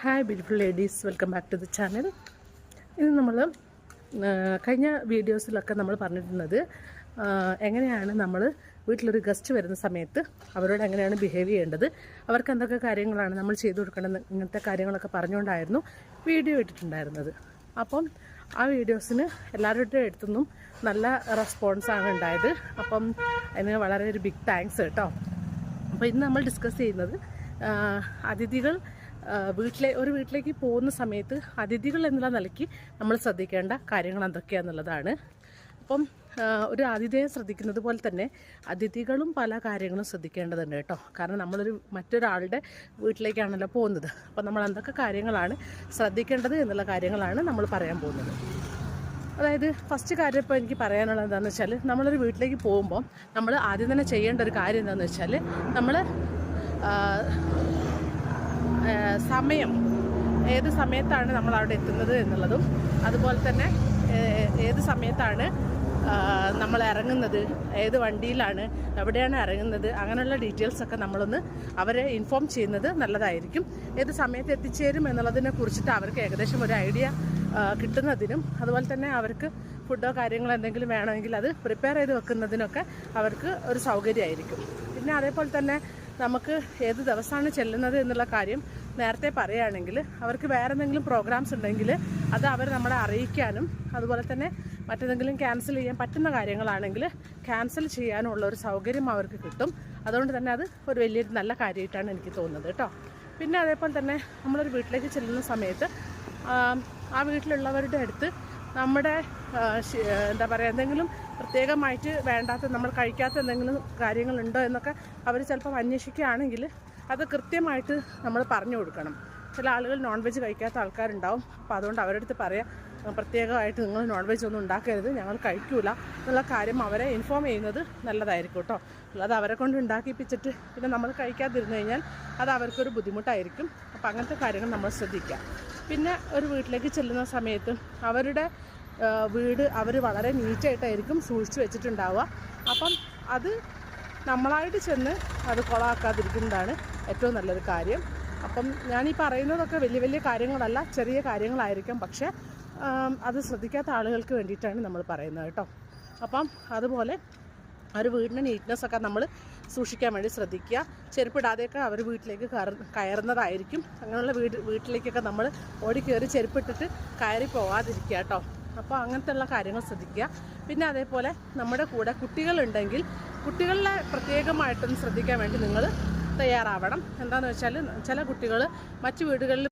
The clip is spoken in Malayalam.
Hi beautiful ladies, welcome back to the channel. ഇന്ന് നമ്മൾ കഴിഞ്ഞ വീഡിയോസിലൊക്കെ നമ്മൾ പറഞ്ഞിരുന്നത് എങ്ങനെയാണ് നമ്മൾ വീട്ടിലൊരു ഗസ്റ്റ് വരുന്ന സമയത്ത് അവരോട് എങ്ങനെയാണ് ബിഹേവ് ചെയ്യേണ്ടത്, അവർക്ക് എന്തൊക്കെ കാര്യങ്ങളാണ് നമ്മൾ ചെയ്തു കൊടുക്കേണ്ടത്, ഇങ്ങനത്തെ കാര്യങ്ങളൊക്കെ പറഞ്ഞുകൊണ്ടായിരുന്നു വീഡിയോ ഇട്ടിട്ടുണ്ടായിരുന്നത്. അപ്പം ആ വീഡിയോസിന് എല്ലാവരുടെ അടുത്തുനിന്നും നല്ല റെസ്പോൺസാണ് ഉണ്ടായത്. അപ്പം അതിന് വളരെ ഒരു ബിഗ് താങ്ക്സ് കേട്ടോ. അപ്പോൾ ഇന്ന് നമ്മൾ ഡിസ്കസ് ചെയ്യുന്നത് അതിഥികൾ ഒരു വീട്ടിലേക്ക് പോകുന്ന സമയത്ത് അതിഥികൾ എന്നുള്ള നിലയ്ക്ക് നമ്മൾ ശ്രദ്ധിക്കേണ്ട കാര്യങ്ങൾ എന്തൊക്കെയാണെന്നുള്ളതാണ്. അപ്പം ഒരു ആതിഥേയെ ശ്രദ്ധിക്കുന്നത് പോലെ തന്നെ അതിഥികളും പല കാര്യങ്ങളും ശ്രദ്ധിക്കേണ്ടതുണ്ട് കേട്ടോ. കാരണം മറ്റൊരാളുടെ വീട്ടിലേക്കാണല്ലോ പോകുന്നത്. അപ്പം നമ്മൾ എന്തൊക്കെ കാര്യങ്ങളാണ് ശ്രദ്ധിക്കേണ്ടത് എന്നുള്ള കാര്യങ്ങളാണ് നമ്മൾ പറയാൻ പോകുന്നത്. അതായത് ഫസ്റ്റ് കാര്യം ഇപ്പോൾ എനിക്ക് പറയാനുള്ളത് എന്താണെന്ന് വെച്ചാൽ, നമ്മളൊരു വീട്ടിലേക്ക് പോകുമ്പോൾ നമ്മൾ ആദ്യം തന്നെ ചെയ്യേണ്ട ഒരു കാര്യം എന്താണെന്ന് വെച്ചാൽ, നമ്മൾ സമയം ഏത് സമയത്താണ് നമ്മൾ അവിടെ എത്തുന്നത് എന്നുള്ളതും, അതുപോലെ തന്നെ ഏത് സമയത്താണ് നമ്മൾ ഇറങ്ങുന്നത്, ഏത് വണ്ടിയിലാണ്, എവിടെയാണ് ഇറങ്ങുന്നത്, അങ്ങനെയുള്ള ഡീറ്റെയിൽസൊക്കെ നമ്മളൊന്ന് അവരെ ഇൻഫോം ചെയ്യുന്നത് നല്ലതായിരിക്കും. ഏത് സമയത്ത് എത്തിച്ചേരും എന്നുള്ളതിനെ കുറിച്ചിട്ട് അവർക്ക് ഏകദേശം ഒരു ഐഡിയ കിട്ടുന്നതിനും, അതുപോലെ തന്നെ അവർക്ക് ഫുഡോ കാര്യങ്ങളോ എന്തെങ്കിലും വേണമെങ്കിൽ അത് പ്രിപ്പയർ ചെയ്ത് വെക്കുന്നതിനൊക്കെ അവർക്ക് ഒരു സൗകര്യമായിരിക്കും. പിന്നെ അതേപോലെ തന്നെ നമുക്ക് ഏത് ദിവസമാണ് ചെല്ലുന്നത് എന്നുള്ള കാര്യം നേരത്തെ പറയുകയാണെങ്കിൽ അവർക്ക് വേറെ എന്തെങ്കിലും പ്രോഗ്രാംസ് ഉണ്ടെങ്കിൽ അത് അവർ നമ്മളെ അറിയിക്കാനും, അതുപോലെ തന്നെ മറ്റെന്തെങ്കിലും ക്യാൻസൽ ചെയ്യാൻ പറ്റുന്ന കാര്യങ്ങളാണെങ്കിൽ ക്യാൻസൽ ചെയ്യാനുള്ള ഒരു സൗകര്യം അവർക്ക് കിട്ടും. അതുകൊണ്ട് തന്നെ അത് ഒരു വലിയൊരു നല്ല കാര്യമായിട്ടാണ് എനിക്ക് തോന്നുന്നത് കേട്ടോ. പിന്നെ അതേപോലെ തന്നെ നമ്മളൊരു വീട്ടിലേക്ക് ചെല്ലുന്ന സമയത്ത് ആ വീട്ടിലുള്ളവരുടെ അടുത്ത് നമ്മുടെ എന്താ പറയുക, എന്തെങ്കിലും പ്രത്യേകമായിട്ട് വേണ്ടാത്ത, നമ്മൾ കഴിക്കാത്ത എന്തെങ്കിലും കാര്യങ്ങളുണ്ടോ എന്നൊക്കെ അവർ ചിലപ്പോൾ അന്വേഷിക്കുകയാണെങ്കിൽ അത് കൃത്യമായിട്ട് നമ്മൾ പറഞ്ഞു കൊടുക്കണം. ചില ആളുകൾ നോൺ വെജ് കഴിക്കാത്ത ആൾക്കാരുണ്ടാവും. അപ്പോൾ അതുകൊണ്ട് അവരുടെ അടുത്ത് പറയാം, പ്രത്യേകമായിട്ട് നിങ്ങൾ നോൺ വെജ് ഒന്നും ഉണ്ടാക്കരുത്, ഞങ്ങൾ കഴിക്കൂല എന്നുള്ള കാര്യം അവരെ ഇൻഫോം ചെയ്യുന്നത് നല്ലതായിരിക്കും കേട്ടോ. അല്ലാതെ അവരെ കൊണ്ട് ഉണ്ടാക്കിപ്പിച്ചിട്ട് പിന്നെ നമ്മൾ കഴിക്കാതിരുന്നു കഴിഞ്ഞാൽ അത് അവർക്കൊരു ബുദ്ധിമുട്ടായിരിക്കും. അപ്പോൾ അങ്ങനത്തെ കാര്യങ്ങൾ നമ്മൾ ശ്രദ്ധിക്കുക. പിന്നെ ഒരു വീട്ടിലേക്ക് ചെല്ലുന്ന സമയത്ത് അവരുടെ വീട് അവർ വളരെ നീറ്റായിട്ടായിരിക്കും സൂക്ഷിച്ച് വെച്ചിട്ടുണ്ടാവുക. അപ്പം അത് നമ്മളായിട്ട് ചെന്ന് അത് കുളമാക്കാതിരിക്കുന്നതാണ് ഏറ്റവും നല്ലൊരു കാര്യം. അപ്പം ഞാനീ പറയുന്നതൊക്കെ വലിയ വലിയ കാര്യങ്ങളല്ല, ചെറിയ കാര്യങ്ങളായിരിക്കും. പക്ഷേ അത് ശ്രദ്ധിക്കാത്ത ആളുകൾക്ക് വേണ്ടിയിട്ടാണ് നമ്മൾ പറയുന്നത് കേട്ടോ. അപ്പം അതുപോലെ ഒരു വീടിൻ്റെ നീറ്റ്നെസ്സൊക്കെ നമ്മൾ സൂക്ഷിക്കാൻ വേണ്ടി ശ്രദ്ധിക്കുക. ചെരുപ്പിടാതെയൊക്കെ അവർ വീട്ടിലേക്ക് കയറുന്നതായിരിക്കും. അങ്ങനെയുള്ള വീട്ടിലേക്കൊക്കെ നമ്മൾ ഓടിക്കയറി ചെരുപ്പിട്ടിട്ട് കയറി പോകാതിരിക്കുക കേട്ടോ. അപ്പോൾ അങ്ങനത്തെ ഉള്ള കാര്യങ്ങൾ ശ്രദ്ധിക്കുക. പിന്നെ അതേപോലെ നമ്മുടെ കൂടെ കുട്ടികളുണ്ടെങ്കിൽ കുട്ടികളെ പ്രത്യേകമായിട്ടൊന്ന് ശ്രദ്ധിക്കാൻ വേണ്ടി നിങ്ങൾ തയ്യാറാവണം. എന്താണെന്ന് വെച്ചാൽ ചില കുട്ടികൾ മറ്റു വീടുകളിൽ